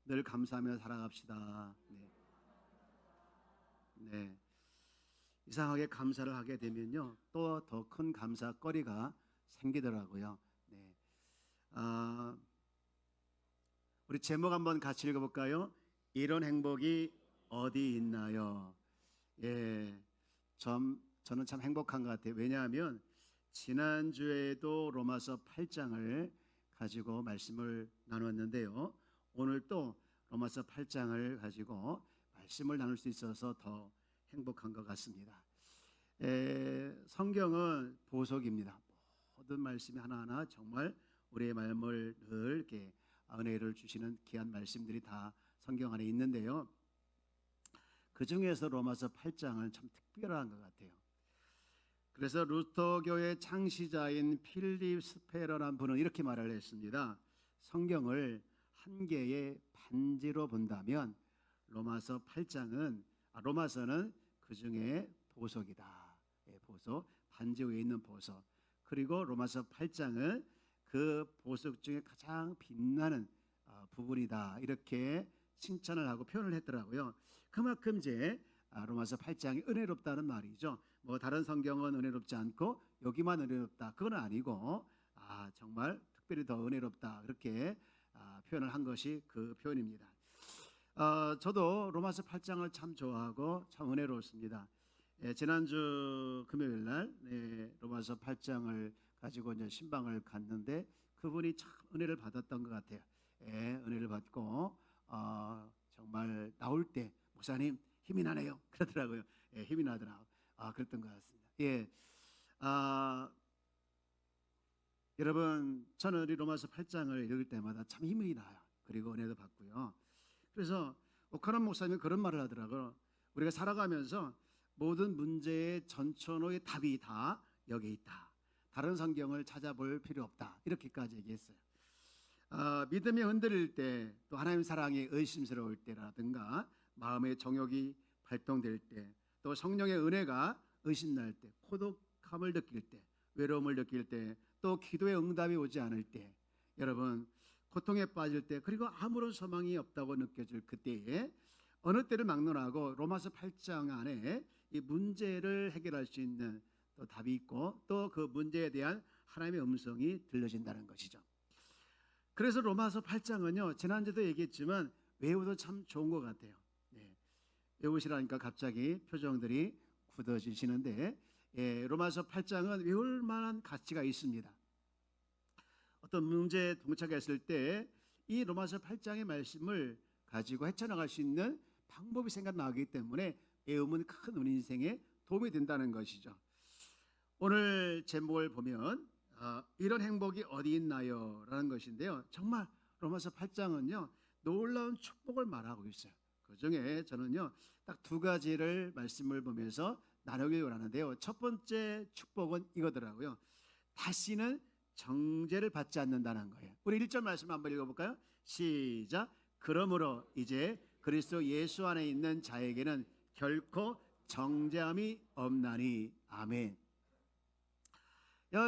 늘 감사하며 살아갑시다. 네. 네. 이상하게 감사를 하게 되면요, 또 더 큰 감사거리가 생기더라고요. 네. 아, 우리 제목 한번 같이 읽어볼까요? 이런 행복이 어디 있나요? 예, 저는 참 행복한 것 같아요. 왜냐하면 지난주에도 로마서 8장을 가지고 말씀을 나눴는데요. 오늘 또 로마서 8장을 가지고 말씀을 나눌 수 있어서 더 행복한 것 같습니다. 성경은 보석입니다. 모든 말씀이 하나하나 정말 우리의 마음을 늘 이렇게 은혜를 주시는 귀한 말씀들이 다 성경 안에 있는데요. 그 중에서 로마서 8장은 참 특별한 것 같아요. 그래서 루터교의 창시자인 필립 스페러라는 분은 이렇게 말을 했습니다. 성경을 한 개의 반지로 본다면 로마서는 그 중에 보석이다. 보석, 반지 위에 있는 보석. 그리고 로마서 8장은 그 보석 중에 가장 빛나는 부분이다. 이렇게 칭찬을 하고 표현을 했더라고요. 그만큼 이제 로마서 8장이 은혜롭다는 말이죠. 뭐 다른 성경은 은혜롭지 않고 여기만 은혜롭다, 그건 아니고 정말 특별히 더 은혜롭다, 그렇게 표현을 한 것이 그 표현입니다. 저도 로마서 8장을 참 좋아하고 참 은혜로웠습니다. 지난주 금요일 날 로마서 8장을 가지고 이제 신방을 갔는데 그분이 참 은혜를 받았던 것 같아요. 은혜를 받고 정말 나올 때 목사님 힘이 나네요, 그러더라고요. 힘이 나더라고요. 그랬던 것 같습니다. 여러분, 저는 이 로마서 8장을 읽을 때마다 참 힘이 나요. 그리고 은혜도 받고요. 그래서 오카란 목사님이 그런 말을 하더라고요. 우리가 살아가면서 모든 문제의 전천후의 답이 다 여기 있다. 다른 성경을 찾아볼 필요 없다. 이렇게까지 얘기했어요. 믿음이 흔들릴 때, 또 하나님의 사랑이 의심스러울 때라든가 마음의 정욕이 발동될 때, 또 성령의 은혜가 의심날 때, 고독함을 느낄 때, 외로움을 느낄 때, 또 기도의 응답이 오지 않을 때, 여러분 고통에 빠질 때, 그리고 아무런 소망이 없다고 느껴질 그때에 어느 때를 막론하고 로마서 8장 안에 이 문제를 해결할 수 있는 또 답이 있고, 또 그 문제에 대한 하나님의 음성이 들려진다는 것이죠. 그래서 로마서 8장은요, 지난주도 얘기했지만 외우도 참 좋은 것 같아요. 외우시라니까 갑자기 표정들이 굳어지시는데, 로마서 8장은 외울 만한 가치가 있습니다. 어떤 문제에 동착했을 때 이 로마서 8장의 말씀을 가지고 헤쳐나갈 수 있는 방법이 생각나기 때문에 외우면 큰 우리 인생에 도움이 된다는 것이죠. 오늘 제목을 보면 이런 행복이 어디 있나요? 라는 것인데요. 정말 로마서 8장은요, 놀라운 축복을 말하고 있어요. 그 중에 저는요, 딱 두 가지를 말씀을 보면서 나누기를 원하는데요. 첫 번째 축복은 이거더라고요. 다시는 정죄를 받지 않는다는 거예요. 우리 1절 말씀 한번 읽어볼까요? 시작. 그러므로 이제 그리스도 예수 안에 있는 자에게는 결코 정죄함이 없나니. 아멘.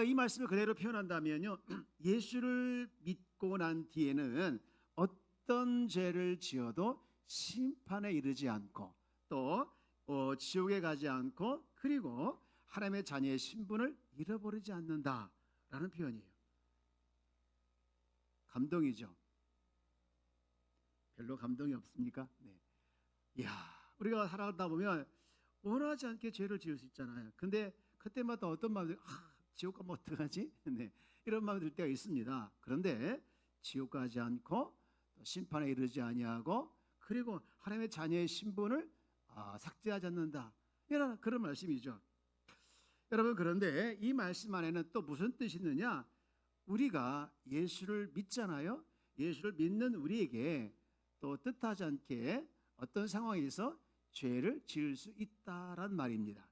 이 말씀을 그대로 표현한다면요, 예수를 믿고 난 뒤에는 어떤 죄를 지어도 심판에 이르지 않고, 또 지옥에 가지 않고, 그리고 하나님의 자녀의 신분을 잃어버리지 않는다라는 표현이에요. 감동이죠. 별로 감동이 없습니까? 네. 이야, 우리가 살아가다 보면 원하지 않게 죄를 지을 수 있잖아요. 근데 그때마다 어떤 마음이 지옥 가면 어떡하지? 네, 이런 마음이 들 때가 있습니다. 그런데 지옥 가지 않고 또 심판에 이르지 아니하고, 그리고 하나님의 자녀의 신분을 삭제하지 않는다, 이런 그런 말씀이죠. 여러분, 그런데 이 말씀 안에는 또 무슨 뜻이 있느냐? 우리가 예수를 믿잖아요. 예수를 믿는 우리에게 또 뜻하지 않게 어떤 상황에서 죄를 지을 수 있다란 말입니다.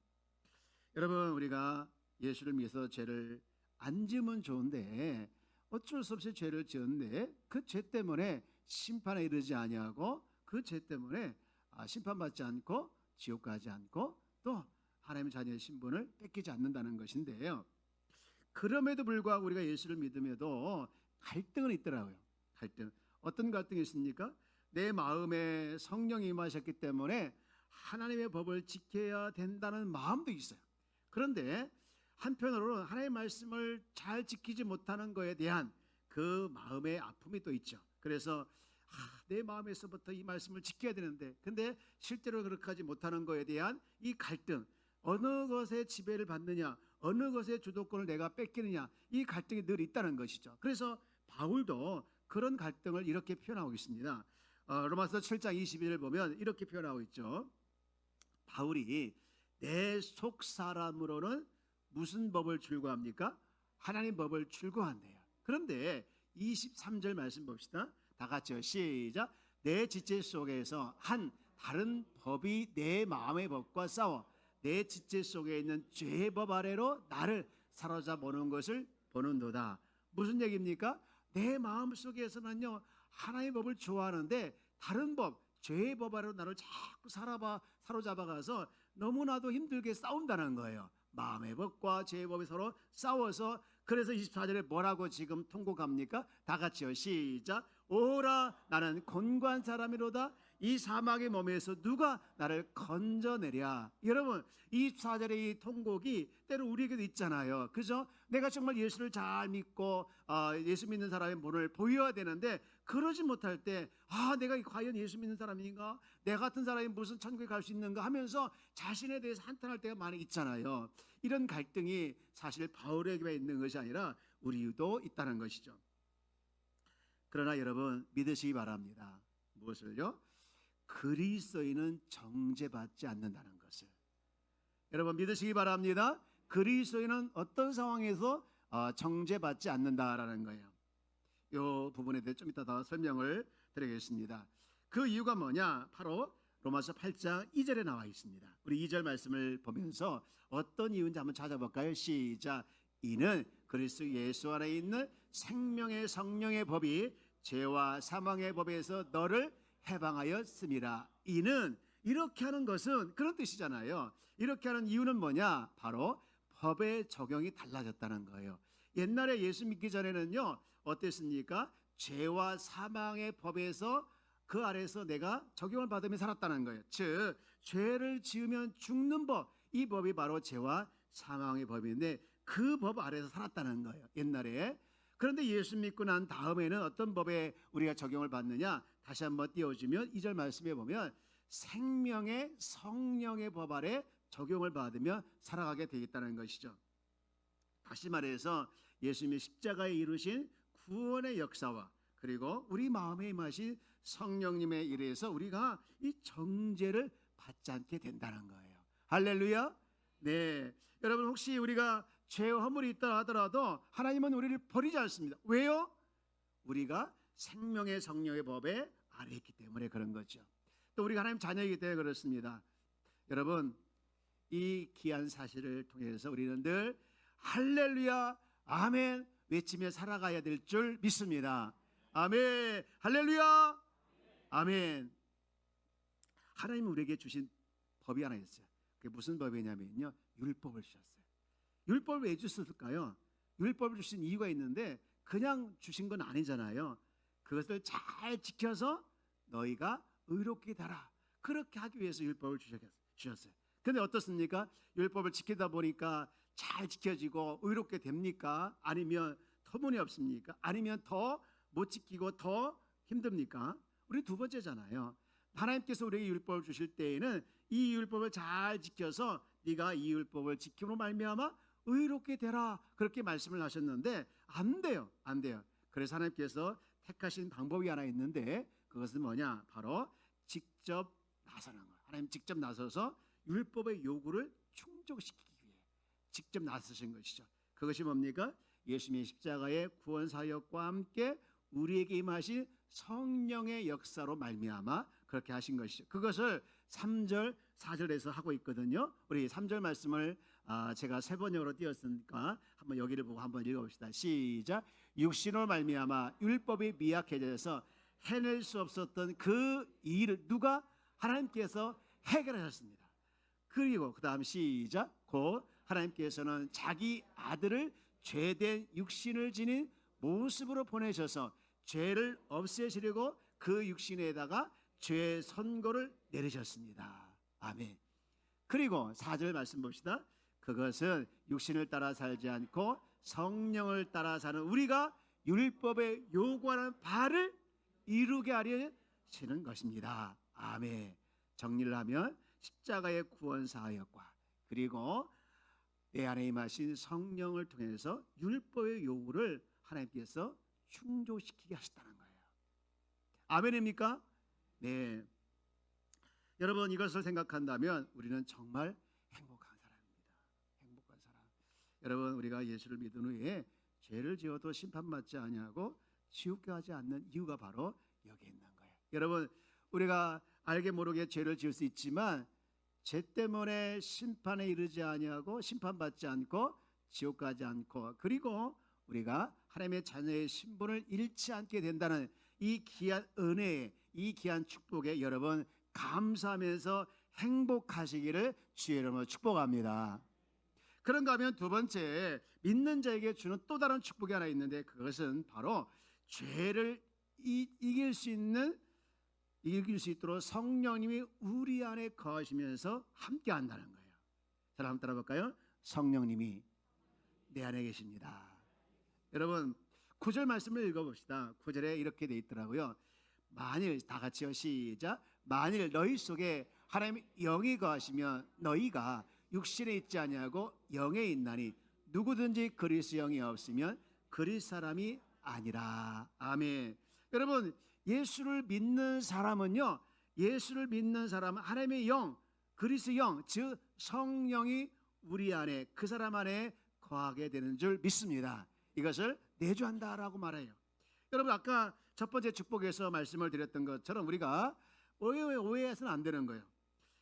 여러분, 우리가 예수를 믿어서 죄를 안 지으면 좋은데 어쩔 수 없이 죄를 지었는데 그 죄 때문에 심판에 이르지 아니하고, 그 죄 때문에 심판받지 않고 지옥 가지 않고 또 하나님의 자녀의 신분을 뺏기지 않는다는 것인데요. 그럼에도 불구하고 우리가 예수를 믿음에도 갈등은 있더라고요. 갈등. 어떤 갈등이 있습니까? 내 마음에 성령이 임하셨기 때문에 하나님의 법을 지켜야 된다는 마음도 있어요. 그런데 한편으로는 하나님의 말씀을 잘 지키지 못하는 것에 대한 그 마음의 아픔이 또 있죠. 그래서 내 마음에서부터 이 말씀을 지켜야 되는데 근데 실제로 그렇게 하지 못하는 것에 대한 이 갈등, 어느 것에 지배를 받느냐, 어느 것의 주도권을 내가 뺏기느냐, 이 갈등이 늘 있다는 것이죠. 그래서 바울도 그런 갈등을 이렇게 표현하고 있습니다. 로마서 7장 21을 보면 이렇게 표현하고 있죠. 바울이 내 속 사람으로는 무슨 법을 출구합니까? 하나님 법을 출구한대요. 그런데 23절 말씀 봅시다. 다 같이요. 시작. 내 지체 속에서 한 다른 법이 내 마음의 법과 싸워 내 지체 속에 있는 죄의 법 아래로 나를 사로잡아 오는 것을 보는도다. 무슨 얘기입니까? 내 마음 속에서는요 하나님의 법을 좋아하는데 다른 법, 죄의 법 아래로 나를 자꾸 사로잡아가서 너무나도 힘들게 싸운다는 거예요. 마음의 법과 죄의 법이 서로 싸워서 그래서 24절에 뭐라고 지금 통곡합니까? 다 같이요. 시작. 오라 나는 곤고한 사람이로다. 이 사망의 몸에서 누가 나를 건져내랴. 여러분 24절의 이 통곡이 때로 우리에게도 있잖아요. 그죠? 내가 정말 예수를 잘 믿고 예수 믿는 사람의 본을 보여야 되는데 그러지 못할 때 내가 과연 예수 믿는 사람인가? 내 같은 사람이 무슨 천국에 갈 수 있는가 하면서 자신에 대해서 한탄할 때가 많이 있잖아요. 이런 갈등이 사실 바울에게 있는 것이 아니라 우리도 있다는 것이죠. 그러나 여러분 믿으시기 바랍니다. 무엇을요? 그리스도인은 정죄받지 않는다는 것을. 여러분 믿으시기 바랍니다. 그리스도인은 어떤 상황에서 정죄받지 않는다라는 거예요. 이 부분에 대해 좀 이따 더 설명을 드리겠습니다. 그 이유가 뭐냐? 바로 로마서 8장 2절에 나와 있습니다. 우리 2절 말씀을 보면서 어떤 이유인지 한번 찾아볼까요? 시작. 이는 그리스도 예수 안에 있는 생명의 성령의 법이 죄와 사망의 법에서 너를 해방하였음이라. 이는 이렇게 하는 것은 그런 뜻이잖아요. 이렇게 하는 이유는 뭐냐? 바로 법의 적용이 달라졌다는 거예요. 옛날에 예수 믿기 전에는요 어땠습니까? 죄와 사망의 법에서 그 아래서 내가 적용을 받으며 살았다는 거예요. 즉 죄를 지으면 죽는 법, 이 법이 바로 죄와 사망의 법인데 그 법 아래서 살았다는 거예요. 옛날에. 그런데 예수 믿고 난 다음에는 어떤 법에 우리가 적용을 받느냐? 다시 한번 띄워주면 2절 말씀에 보면 생명의 성령의 법 아래 적용을 받으며 살아가게 되겠다는 것이죠. 다시 말해서 예수님이 십자가에 이루신 구원의 역사와 그리고 우리 마음에 임하신 성령님의 일에서 우리가 이 정죄를 받지 않게 된다는 거예요. 할렐루야. 네, 여러분 혹시 우리가 죄와 허물이 있다 하더라도 하나님은 우리를 버리지 않습니다. 왜요? 우리가 생명의 성령의 법에 아래 있기 때문에 그런 거죠. 또 우리가 하나님 자녀이기 때문에 그렇습니다. 여러분 이 귀한 사실을 통해서 우리는 늘 할렐루야 아멘 외치며 살아가야 될 줄 믿습니다. 아멘. 할렐루야 아멘. 하나님은 우리에게 주신 법이 하나 있어요. 그게 무슨 법이냐면요 율법을 주셨어요. 율법을 왜 주셨을까요? 율법을 주신 이유가 있는데 그냥 주신 건 아니잖아요. 그것을 잘 지켜서 너희가 의롭게 되라. 그렇게 하기 위해서 율법을 주셨어요. 그런데 어떻습니까? 율법을 지키다 보니까 잘 지켜지고 의롭게 됩니까? 아니면 터무니없습니까? 아니면 더 못 지키고 더 힘듭니까? 우리 두 번째잖아요. 하나님께서 우리에게 율법을 주실 때에는 이 율법을 잘 지켜서 네가 이 율법을 지킴으로 말미암아 의롭게 되라 그렇게 말씀을 하셨는데 안 돼요. 안 돼요. 그래서 하나님께서 택하신 방법이 하나 있는데 그것은 뭐냐? 바로 직접 나서는 거예요. 하나님 직접 나서서 율법의 요구를 충족시키기 위해 직접 나서신 것이죠. 그것이 뭡니까? 예수님의 십자가의 구원 사역과 함께 우리에게 임하신 성령의 역사로 말미암아 그렇게 하신 것이죠. 그것을 3절 4절에서 하고 있거든요. 우리 3절 말씀을 제가 세 번역으로 띄웠으니까 한번 여기를 보고 한번 읽어봅시다. 시작. 육신으로 말미암아 율법이 미약해져서 해낼 수 없었던 그 일을 누가? 하나님께서 해결하셨습니다. 그리고 그 다음 시작. 곧 하나님께서는 자기 아들을 죄된 육신을 지닌 모습으로 보내셔서 죄를 없애시려고 그 육신에다가 죄 선고를 내리셨습니다. 아멘. 그리고 4절 말씀 봅시다. 그것은 육신을 따라 살지 않고 성령을 따라 사는 우리가 율법에 요구하는 바를 이루게 하려 하시는 것입니다. 아멘. 정리를 하면 십자가의 구원 사역과 그리고 내 안에 임하신 성령을 통해서 율법의 요구를 하나님께서 충족시키게 하셨다는 거예요. 아멘입니까? 네. 여러분, 이것을 생각한다면 우리는 정말 행복한 사람입니다. 행복한 사람. 여러분, 우리가 예수를 믿은 후에 죄를 지어도 심판받지 아니하고 지옥 가지 않는 이유가 바로 여기 있는 거예요. 여러분, 우리가 알게 모르게 죄를 지을 수 있지만 죄 때문에 심판에 이르지 아니하고 심판받지 않고 지옥 가지 않고 그리고 우리가 하나님의 자녀의 신분을 잃지 않게 된다는 이 귀한 은혜에, 이 귀한 축복에 여러분 감사하면서 행복하시기를 주의 이름으로 축복합니다. 그런가 하면 두 번째, 믿는 자에게 주는 또 다른 축복이 하나 있는데 그것은 바로 죄를 이길 수 있도록 성령님이 우리 안에 거하시면서 함께 한다는 거예요. 자, 한번 따라볼까요? 성령님이 내 안에 계십니다. 여러분, 9절 말씀을 읽어봅시다. 9절에 이렇게 돼 있더라고요. 만일, 다 같이요, 시작. 만일 너희 속에 하나님의 영이 거하시면 너희가 육신에 있지 아니하고 영에 있나니 누구든지 그리스도 영이 없으면 그리스도 사람이 아니라. 아멘. 여러분, 예수를 믿는 사람은요, 예수를 믿는 사람은 하나님의 영, 그리스도 영, 즉 성령이 우리 안에, 그 사람 안에 거하게 되는 줄 믿습니다. 이것을 내주한다라고 말해요. 여러분, 아까 첫 번째 축복에서 말씀을 드렸던 것처럼 우리가 오해해서는 안 되는 거예요.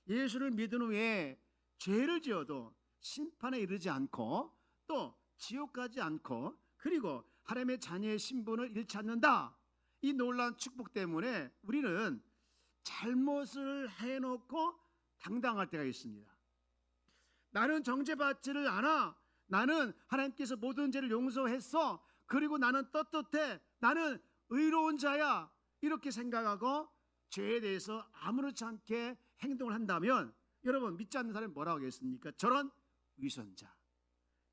예수를 믿은 후에 죄를 지어도 심판에 이르지 않고 또 지옥 가지 않고 그리고 하나님의 자녀의 신분을 잃지 않는다. 이 놀라운 축복 때문에 우리는 잘못을 해놓고 당당할 때가 있습니다. 나는 정죄받지를 않아. 나는 하나님께서 모든 죄를 용서했어. 그리고 나는 떳떳해. 나는 의로운 자야. 이렇게 생각하고 죄에 대해서 아무렇지 않게 행동을 한다면 여러분, 믿지 않는 사람이 뭐라고 하겠습니까? 저런 위선자,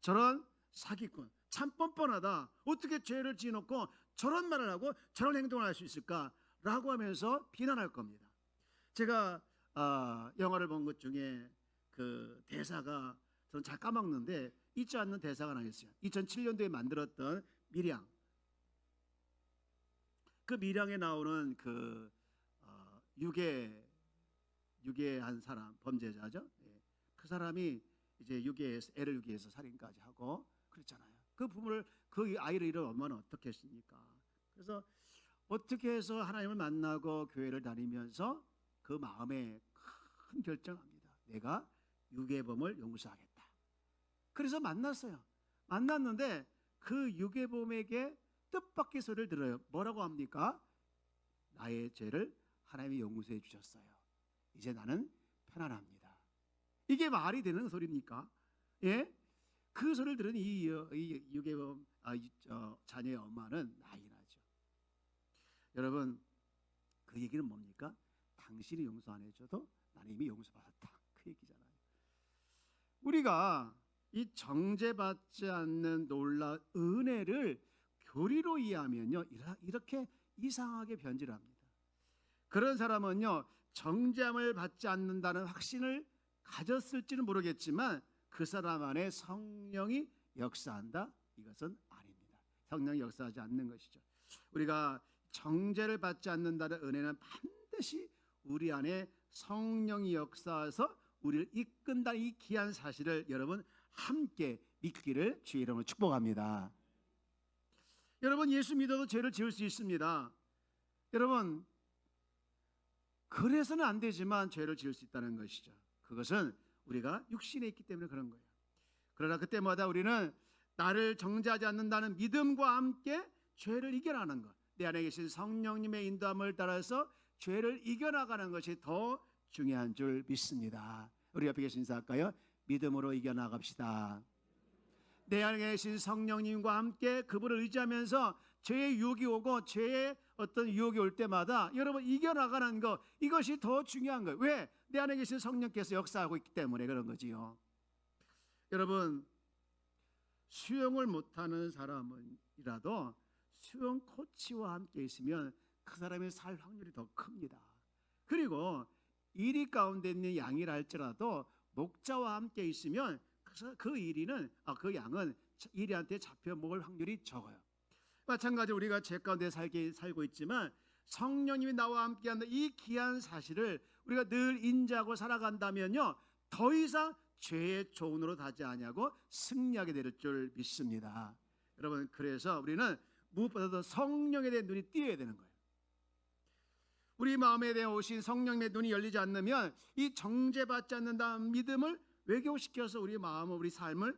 저런 사기꾼, 참 뻔뻔하다. 어떻게 죄를 지어놓고 저런 말을 하고 저런 행동을 할 수 있을까라고 하면서 비난할 겁니다. 제가 영화를 본 것 중에 그 대사가 저는 잘 까먹는데 잊지 않는 대사가 하나 있어요. 2007년도에 만들었던 밀양. 그 밀양에 나오는 그 유괴한 사람, 범죄자죠. 그 사람이 이제 애를 유괴해서 살인까지 하고 그랬잖아요. 그 부모를, 그 아이를 잃은 엄마는 어떻게 했습니까? 그래서 어떻게 해서 하나님을 만나고 교회를 다니면서 그 마음에 큰 결정합니다. 내가 유괴범을 용서하겠다. 그래서 만났어요. 만났는데 그 유괴범에게 뜻밖의 소리를 들어요. 뭐라고 합니까? 나의 죄를 하나님이 용서해 주셨어요. 이제 나는 편안합니다. 이게 말이 되는 소리입니까? 예? 그 소리를 들은 이 유괴범 자녀의 엄마는 난리 나죠. 여러분, 그 얘기는 뭡니까? 당신이 용서 안 해줘도 나는 이미 용서받았다. 그 얘기잖아요. 우리가 이 정죄받지 않는 놀라운 은혜를 교리로 이해하면요, 이렇게 이상하게 변질을 합니다. 그런 사람은요, 정죄함을 받지 않는다는 확신을 가졌을지는 모르겠지만 그 사람 안에 성령이 역사한다? 이것은 아닙니다. 성령이 역사하지 않는 것이죠. 우리가 정죄를 받지 않는다는 은혜는 반드시 우리 안에 성령이 역사해서 우리를 이끈다, 이 귀한 사실을 여러분 함께 믿기를 주의 이름으로 축복합니다. 여러분, 예수 믿어도 죄를 지을 수 있습니다. 여러분, 그래서는 안 되지만 죄를 지을 수 있다는 것이죠. 그것은 우리가 육신에 있기 때문에 그런 거예요. 그러나 그때마다 우리는 나를 정죄하지 않는다는 믿음과 함께 죄를 이겨나가는 것, 내 안에 계신 성령님의 인도함을 따라서 죄를 이겨나가는 것이 더 중요한 줄 믿습니다. 우리 옆에 계신 인사할까요? 믿음으로 이겨나갑시다. 내 안에 계신 성령님과 함께 그분을 의지하면서 죄의 유혹이 오고 죄의 어떤 유혹이 올 때마다 여러분 이겨나가는 거, 이것이 더 중요한 거예요. 왜? 내 안에 계신 성령께서 역사하고 있기 때문에 그런 거지요. 여러분, 수영을 못하는 사람이라도 수영 코치와 함께 있으면 그 사람이 살 확률이 더 큽니다. 그리고 이리 가운데 있는 양이라 할지라도 목자와 함께 있으면 그 양은 이리한테 잡혀 먹을 확률이 적어요. 마찬가지로 우리가 죄 가운데 살고 있지만 성령님이 나와 함께하는 이 귀한 사실을 우리가 늘 인지하고 살아간다면요, 더 이상 죄의 조언으로 가지 아니하고 승리하게 될 줄 믿습니다. 여러분, 그래서 우리는 무엇보다도 성령에 대한 눈이 띄어야 되는 거예요. 우리 마음에 대해 오신 성령님의 눈이 열리지 않으면 이 정죄받지 않는다는 믿음을 외교시켜서 우리 마음을, 우리 삶을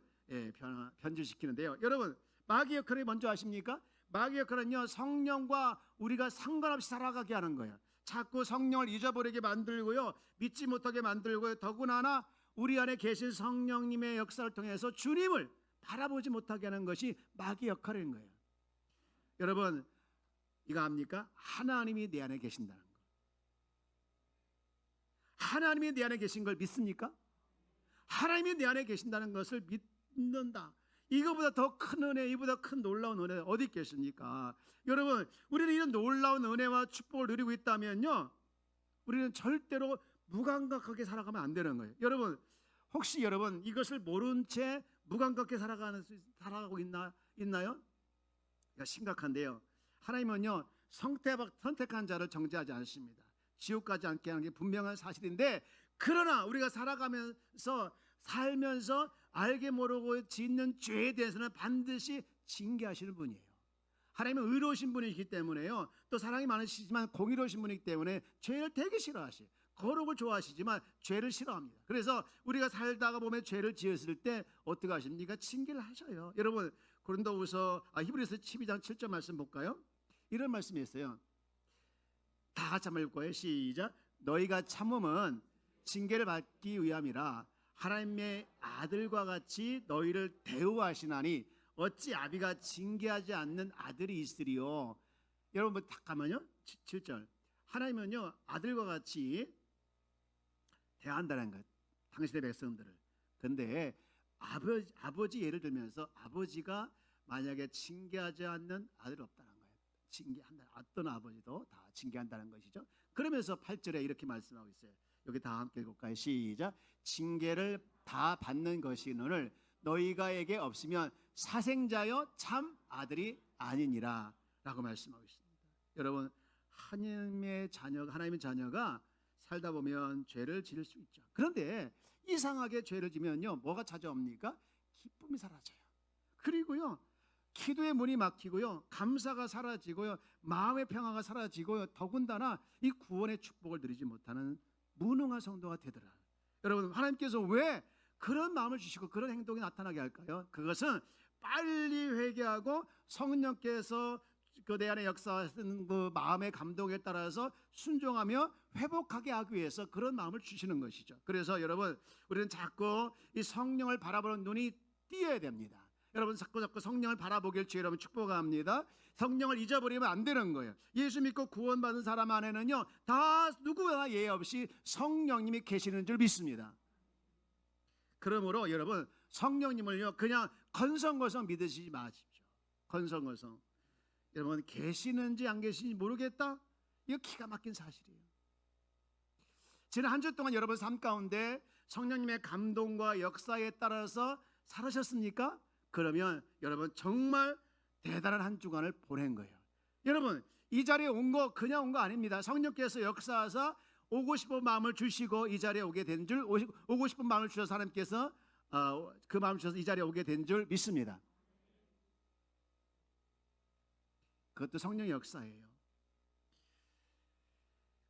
변질시키는데요. 여러분, 마귀의 역할을 먼저 아십니까? 마귀의 역할은요, 성령과 우리가 상관없이 살아가게 하는 거예요. 자꾸 성령을 잊어버리게 만들고요, 믿지 못하게 만들고요, 더구나 우리 안에 계신 성령님의 역사를 통해서 주님을 바라보지 못하게 하는 것이 마귀의 역할인 거예요. 여러분, 이거 압니까? 하나님이 내 안에 계신다는 거. 하나님이 내 안에 계신 걸 믿습니까? 하나님이 내 안에 계신다는 것을 믿는다. 이거보다 더 큰 은혜, 이보다 큰 놀라운 은혜 어디 있겠습니까? 여러분, 우리는 이런 놀라운 은혜와 축복을 누리고 있다면요, 우리는 절대로 무감각하게 살아가면 안 되는 거예요. 여러분, 혹시 여러분 이것을 모른 채 무감각하게 살아가고 있나요? 심각한데요. 하나님은요, 선택한 자를 정죄하지 않습니다. 지옥 가지 않게 하는 게 분명한 사실인데, 그러나 우리가 살면서 알게 모르고 짓는 죄에 대해서는 반드시 징계하시는 분이에요. 하나님은 의로우신 분이시기 때문에요, 또 사랑이 많으시지만 공의로우신 분이기 때문에 죄를 되게 싫어하시고 거룩을 좋아하시지만 죄를 싫어합니다. 그래서 우리가 살다가 보면 죄를 지었을 때 어떻게 하십니까? 징계를 하셔요. 여러분, 히브리서 12장 7절 말씀 볼까요? 이런 말씀이 있어요. 다 같이 한번 읽고요. 시작. 너희가 참음은 징계를 받기 위함이라 하나님의 아들과 같이 너희를 대우하시나니 어찌 아비가 징계하지 않는 아들이 있으리요. 여러분, 잠깐만요. 7절. 하나님은요, 아들과 같이 대한다는 것, 당신의 백성들을. 근데 아버지 예를 들면서 아버지가 만약에 징계하지 않는 아들이 없다는 거예요. 징계한다. 어떤 아버지도 다 징계한다는 것이죠. 그러면서 8절에 이렇게 말씀하고 있어요. 여기 다 함께 읽을까요? 시작. 징계를 다 받는 것이노를 너희가에게 없으면 사생자여 참 아들이 아니니라 라고 말씀하고 있습니다. 여러분, 하나님의 자녀가 살다 보면 죄를 지을 수 있죠. 그런데 이상하게 죄를 지면요, 뭐가 찾아옵니까? 기쁨이 사라져요. 그리고요, 기도의 문이 막히고요, 감사가 사라지고요, 마음의 평화가 사라지고요, 더군다나 이 구원의 축복을 누리지 못하는 무능한 성도가 되더라. 여러분, 하나님께서 왜 그런 마음을 주시고 그런 행동이 나타나게 할까요? 그것은 빨리 회개하고 성령께서 그 내 안에 역사하시는 그 마음의 감동에 따라서 순종하며 회복하게 하기 위해서 그런 마음을 주시는 것이죠. 그래서 여러분, 우리는 자꾸 이 성령을 바라보는 눈이 띄어야 됩니다. 여러분, 자꾸 성령을 바라보길 주의 여러분 축복합니다. 성령을 잊어버리면 안 되는 거예요. 예수 믿고 구원받은 사람 안에는요, 다 누구나 예외 없이 성령님이 계시는 줄 믿습니다. 그러므로 여러분, 성령님을요, 그냥 건성건성 믿으시지 마십시오. 건성건성. 여러분, 계시는지 안 계시는지 모르겠다? 이거 기가 막힌 사실이에요. 지난 한 주 동안 여러분 삶 가운데 성령님의 감동과 역사에 따라서 살으셨습니까? 그러면 여러분 정말 대단한 한 주간을 보낸 거예요. 여러분, 이 자리에 온 거 그냥 온 거 아닙니다. 성령께서 역사하사 오고 싶은 마음을 주시고 이 자리에 오게 된 줄, 오고 싶은 마음을 주셔서 하나님께서 그 마음을 주셔서 이 자리에 오게 된 줄 믿습니다. 그것도 성령의 역사예요.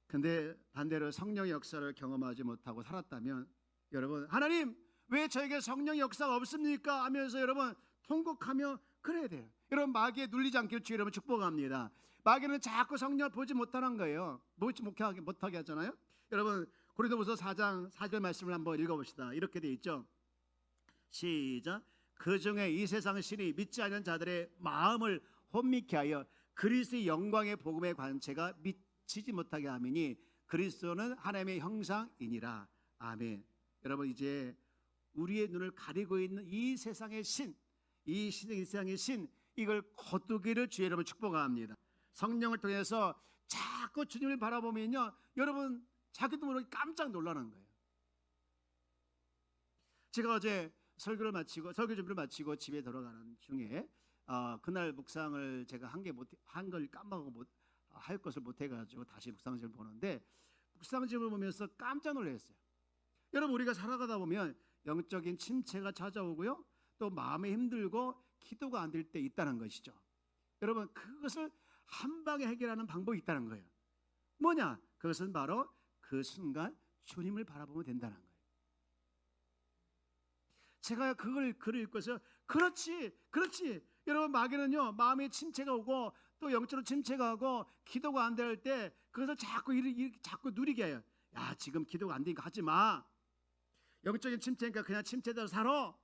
근데 반대로 성령의 역사를 경험하지 못하고 살았다면, 여러분, 하나님 왜 저에게 성령의 역사가 없습니까? 하면서 여러분 통곡하며 그래야 돼요. 여러분, 마귀에 눌리지 않기를 주의 여러분 축복합니다. 마귀는 자꾸 성령을 보지 못하는 거예요. 못하게 하잖아요. 여러분, 고린도후서 4장 4절 말씀을 한번 읽어봅시다. 이렇게 돼 있죠. 시작. 그 중에 이 세상 신이 믿지 않는 자들의 마음을 혼미케 하여 그리스도의 영광의 복음의 관체가 미치지 못하게 하미니 그리스도는 하나님의 형상이니라. 아멘. 여러분, 이제 우리의 눈을 가리고 있는 이 세상의 신, 이 세상의 신, 이걸 거두기를 주의 여러분 축복합니다. 성령을 통해서 자꾸 주님을 바라보면요, 여러분 자기도 모르게 깜짝 놀라는 거예요. 제가 어제 설교 준비를 마치고 집에 돌아가는 중에 그날 묵상을 제가 한 걸 까먹고 할 것을 못 해가지고 다시 묵상집을 보는데, 묵상집을 보면서 깜짝 놀랐어요. 여러분, 우리가 살아가다 보면 영적인 침체가 찾아오고요, 또 마음이 힘들고 기도가 안 될 때 있다는 것이죠. 여러분, 그것을 한 방에 해결하는 방법이 있다는 거예요. 뭐냐? 그것은 바로 그 순간 주님을 바라보면 된다는 거예요. 제가 글을 읽고서 그렇지. 여러분, 마귀는요, 마음에 침체가 오고 또 영적으로 침체가 오고 기도가 안 될 때 그것을 자꾸 누리게 해요. 야, 지금 기도가 안 되니까 하지 마. 영적인 침체니까 그냥 침체대로 살아.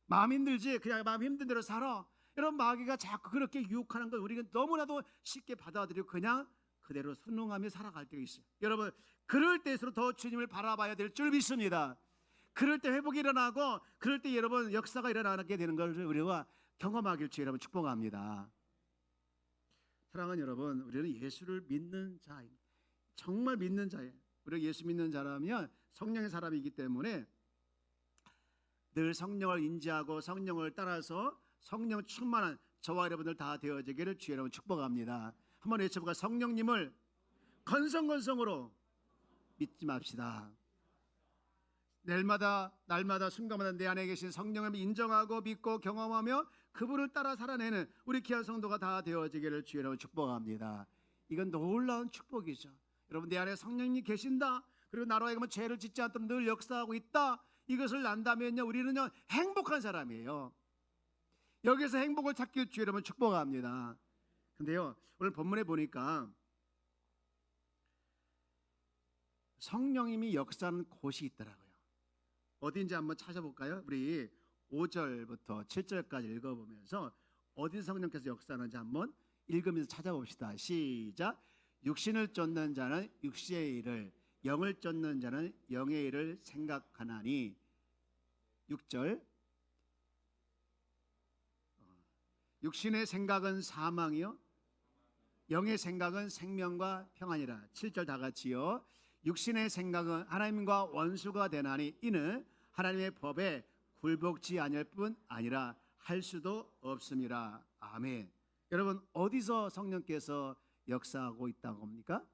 마음 힘들지? 그냥 마음 힘든 대로 살아. 여러분, 마귀가 자꾸 그렇게 유혹하는 걸 우리가 너무나도 쉽게 받아들이고 그냥 그대로 순응하며 살아갈 때가 있어요. 여러분, 그럴 때일수록 더 주님을 바라봐야 될 줄 믿습니다. 그럴 때 회복이 일어나고, 그럴 때 여러분 역사가 일어나게 되는 것을 우리가 경험하길 주 여러분 축복합니다. 사랑하는 여러분, 우리는 예수를 믿는 자입니다. 정말 믿는 자예요. 우리가 예수 믿는 자라면 성령의 사람이기 때문에 늘 성령을 인지하고 성령을 따라서 성령 충만한 저와 여러분들 다 되어지기를 주 여러분 축복합니다. 한번 외쳐볼까? 성령님을 건성건성으로 믿지 맙시다. 날마다 순간마다 내 안에 계신 성령을 인정하고 믿고 경험하며 그분을 따라 살아내는 우리 귀한 성도가 다 되어지기를 주 여러분 축복합니다. 이건 놀라운 축복이죠. 여러분, 내 안에 성령님이 계신다, 그리고 나로 하여금 죄를 짓지 않도록 늘 역사하고 있다, 이것을 안다면요, 우리는요 행복한 사람이에요. 여기서 행복을 찾길 주 여러분 축복합니다. 근데요, 오늘 본문에 보니까 성령님이 역사하는 곳이 있더라고요. 어딘지 한번 찾아볼까요? 우리 5절부터 7절까지 읽어보면서 어디 성령께서 역사하는지 한번 읽으면서 찾아봅시다. 시작. 육신을 쫓는 자는 육신의 일을, 영을 쫓는 자는 영의 일을 생각하나니. 6절. 육신의 생각은 사망이요, 영의 생각은 생명과 평안이라. 7절 다 같이요. 육신의 생각은 하나님과 원수가 되나니 이는 하나님의 법에 굴복지 아니할 뿐 아니라 할 수도 없음이라. 아멘. 여러분, 어디서 성령께서 역사하고 있다고 합니까?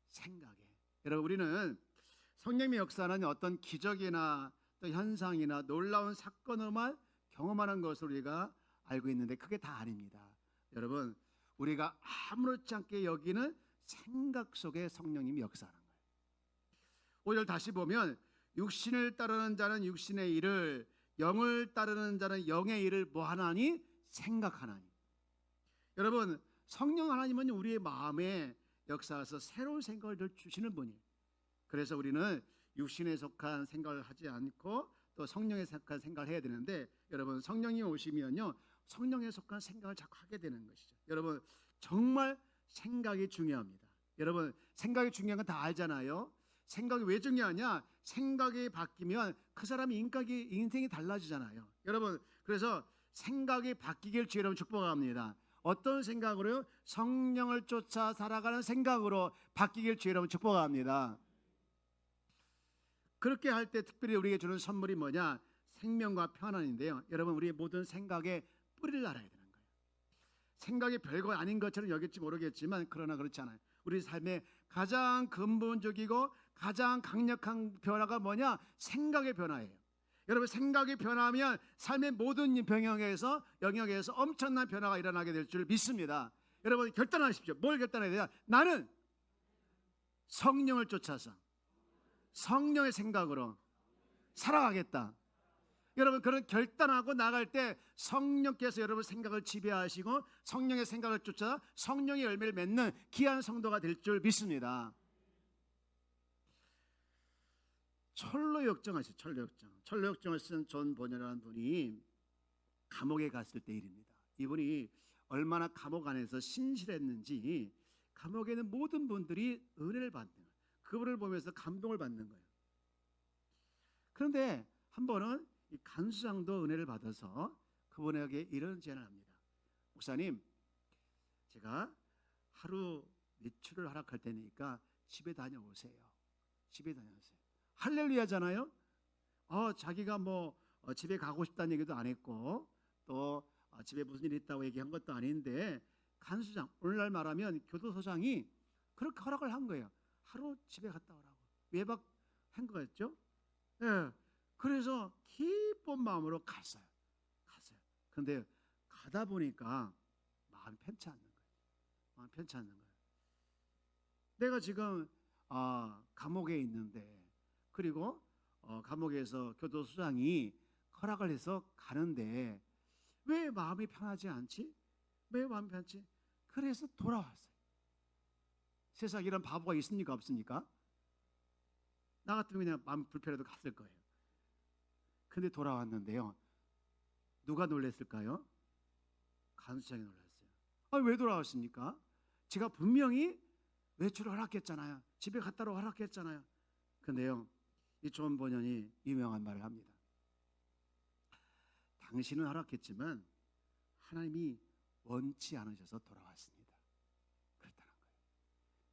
생각에. 여러분, 우리는 성령의 역사는 어떤 기적이나 또 현상이나 놀라운 사건으로만 경험하는 것을 우리가 알고 있는데 그게 다 아닙니다. 여러분, 우리가 아무렇지 않게 여기는 생각 속에 성령님이 역사하는 거예요. 5절 다시 보면 육신을 따르는 자는 육신의 일을, 영을 따르는 자는 영의 일을 뭐 하나니? 생각하나니. 여러분, 성령 하나님은 우리의 마음에 역사해서 새로운 생각을 주시는 분이에요. 그래서 우리는 육신에 속한 생각을 하지 않고 또 성령에 속한 생각을 해야 되는데, 여러분, 성령이 오시면요 성령에 속한 생각을 자꾸 하게 되는 것이죠. 여러분, 정말 생각이 중요합니다. 여러분, 생각이 중요한 건 다 알잖아요. 생각이 왜 중요하냐? 생각이 바뀌면 그 사람의 인생이 달라지잖아요. 여러분, 그래서 생각이 바뀌길 주 여러분 축복합니다. 어떤 생각으로요? 성령을 쫓아 살아가는 생각으로 바뀌길 주 여러분 축복합니다. 그렇게 할 때 특별히 우리에게 주는 선물이 뭐냐? 생명과 평안인데요. 여러분, 우리의 모든 생각에 뿌리를 알아야 되는 거예요. 생각이 별거 아닌 것처럼 여길지 모르겠지만 그러나 그렇지 않아요. 우리 삶의 가장 근본적이고 가장 강력한 변화가 뭐냐? 생각의 변화예요. 여러분, 생각이 변하면 삶의 모든 영역에서 엄청난 변화가 일어나게 될 줄 믿습니다. 여러분, 결단하십시오. 뭘 결단해야 되냐? 나는 성령을 쫓아서 성령의 생각으로 살아가겠다. 여러분, 그런 결단하고 나갈 때 성령께서 여러분 생각을 지배하시고 성령의 생각을 쫓아 성령의 열매를 맺는 귀한 성도가 될 줄 믿습니다. 철로 역정하시죠. 철로 역정을 쓴 존 번연이라는 분이 감옥에 갔을 때 일입니다. 이분이 얼마나 감옥 안에서 신실했는지 감옥에 있는 모든 분들이 은혜를 받는 거예요. 그분을 보면서 감동을 받는 거예요. 그런데 한 번은 이 간수장도 은혜를 받아서 그분에게 이런 제안을 합니다. 목사님, 제가 하루 외출을 허락할 테니까 집에 다녀오세요. 집에 다녀오세요. 할렐루야잖아요. 자기가 집에 가고 싶다는 얘기도 안 했고 또 집에 무슨 일이 있다고 얘기한 것도 아닌데 간수장, 오늘날 말하면 교도소장이 그렇게 허락을 한 거예요. 하루 집에 갔다 오라고 외박한 거였죠. 예. 그래서 기쁜 마음으로 갔어요. 그런데 가다 보니까 마음이 편치 않는 거예요. 마음이 편치 않는 거예요. 내가 지금 감옥에 있는데, 그리고 감옥에서 교도소장이 허락을 해서 가는데 왜 마음이 편하지 않지? 왜 마음이 편하지? 그래서 돌아왔어요. 세상에 이런 바보가 있습니까? 없습니까? 나 같으면 그냥 마음 불편해도 갔을 거예요. 근데 돌아왔는데요, 누가 놀랬을까요? 간수장이 놀랐어요. 왜 돌아왔습니까? 제가 분명히 외출을 허락했잖아요. 집에 갔다로 허락했잖아요. 근데요, 이 존 버년이 유명한 말을 합니다. 당신은 허락했지만 하나님이 원치 않으셔서 돌아왔습니다. 그랬다는 거예요.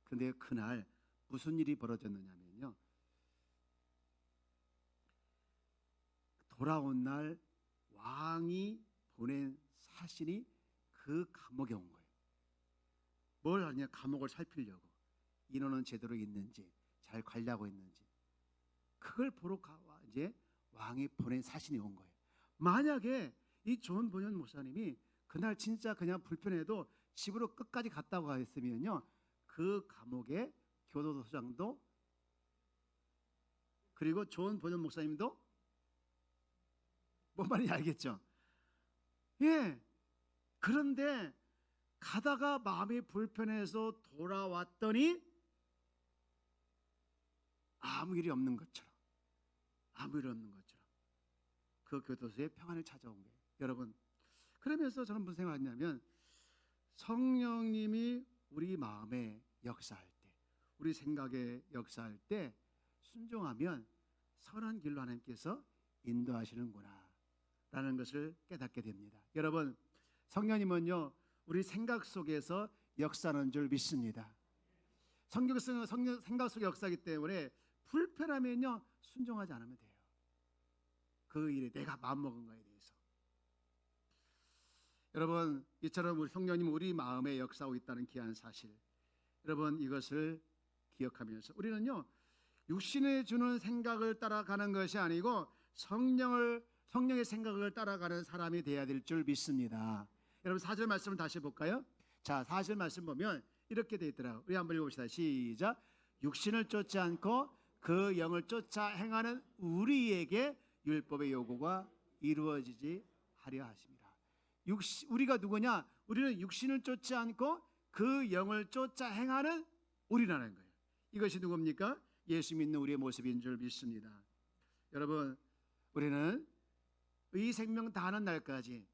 근데 그날 무슨 일이 벌어졌느냐면요, 돌아온 날 왕이 보낸 사신이 그 감옥에 온 거예요. 뭘 하냐? 감옥을 살피려고. 인원은 제대로 있는지, 잘 관리하고 있는지, 그걸 보러 이제 왕이 보낸 사신이 온 거예요. 만약에 이 존 버년 목사님이 그날 진짜 그냥 불편해도 집으로 끝까지 갔다고 했으면요, 그 감옥에 교도소장도 그리고 존 버년 목사님도 뭔 말인지 알겠죠? 예. 그런데 가다가 마음이 불편해서 돌아왔더니 아무 일이 없는 것처럼 그 교도소에 평안을 찾아온 거예요. 여러분, 그러면서 저는 무슨 생각하냐면, 성령님이 우리 마음에 역사할 때, 우리 생각에 역사할 때 순종하면 선한 길로 하나님께서 인도하시는구나 라는 것을 깨닫게 됩니다. 여러분, 성령님은요, 우리 생각 속에서 역사하는 줄 믿습니다. 생각 속의 역사이기 때문에 불편하면요, 순종하지 않으면 돼요. 그 일에 내가 마음먹은 거에 대해서. 여러분, 이처럼 우리 성령님 우리 마음에 역사하고 있다는 귀한 사실, 여러분 이것을 기억하면서 우리는요, 육신에 주는 생각을 따라가는 것이 아니고 성령의 생각을 따라가는 사람이 되어야 될 줄 믿습니다. 여러분 4절 말씀을 다시 볼까요? 자, 4절 말씀 보면 이렇게 되어 있더라고요. 우리 한번 읽어봅시다. 시작. 육신을 쫓지 않고 그 영을 쫓아 행하는 우리에게 율법의 요구가 이루어지지 하려 하십니다. 우리가 누구냐? 우리는 육신을 쫓지 않고 그 영을 쫓아 행하는 우리라는 거예요. 이것이 누굽니까? 예수 믿는 우리의 모습인 줄 믿습니다. 여러분, 우리는 이 생명 다하는 날까지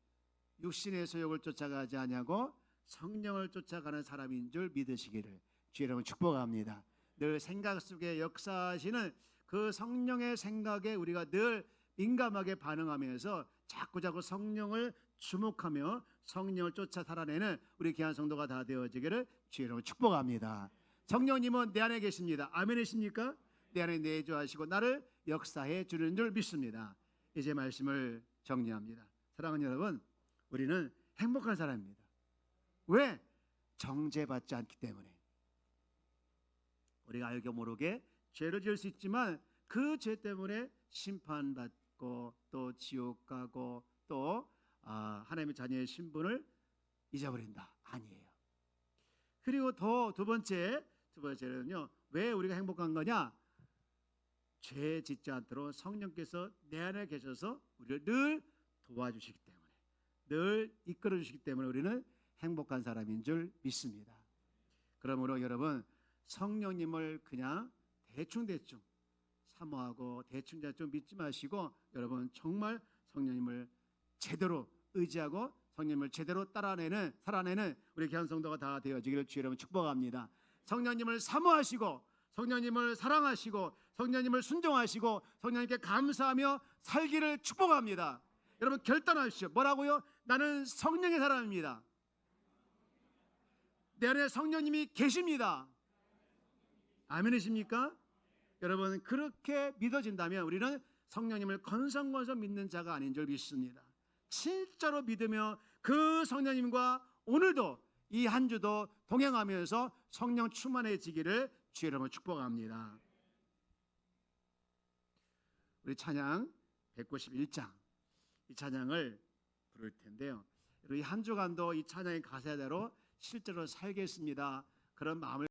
육신의 소욕을 쫓아가지 아니하고 성령을 쫓아가는 사람인 줄 믿으시기를 주의 이름으로 축복합니다. 늘 생각 속에 역사하시는 그 성령의 생각에 우리가 늘 민감하게 반응하면서 자꾸자꾸 성령을 주목하며 성령을 쫓아 살아내는 우리 귀한 성도가 다 되어지기를 주의 이름으로 축복합니다. 성령님은 내 안에 계십니다. 아멘이십니까? 내 안에 내주하시고 나를 역사해 주는 줄 믿습니다. 이제 말씀을 정리합니다. 사랑하는 여러분, 우리는 행복한 사람입니다. 왜? 정죄받지 않기 때문에. 우리가 알게 모르게 죄를 지을 수 있지만 그 죄 때문에 심판받고 또 지옥 가고 또 하나님의 자녀의 신분을 잊어버린다. 아니에요. 그리고 두 번째는요, 왜 우리가 행복한 거냐? 죄 짓지 않도록 성령께서 내 안에 계셔서 우리를 늘 도와주시기 때문에, 늘 이끌어 주시기 때문에 우리는 행복한 사람인 줄 믿습니다. 그러므로 여러분, 성령님을 그냥 대충 사모하고 대충 믿지 마시고, 여러분 정말 성령님을 제대로 의지하고 성령님을 제대로 살아내는 우리 귀한 성도가 다 되어지기를 주의 이름으로 축복합니다. 성령님을 사모하시고 성령님을 사랑하시고 성령님을 순종하시고 성령님께 감사하며 살기를 축복합니다. 여러분 결단하십시오. 뭐라고요? 나는 성령의 사람입니다. 내 안에 성령님이 계십니다. 아멘이십니까? 여러분 그렇게 믿어진다면 우리는 성령님을 건성건성 믿는 자가 아닌 줄 믿습니다. 진짜로 믿으며 그 성령님과 오늘도 이 한 주도 동행하면서 성령 충만해지기를 주의 이름으로 축복합니다. 우리 찬양 191장 이 찬양을 부를 텐데요. 이 한 주간도 이 찬양의 가사대로 실제로 살겠습니다. 그런 마음을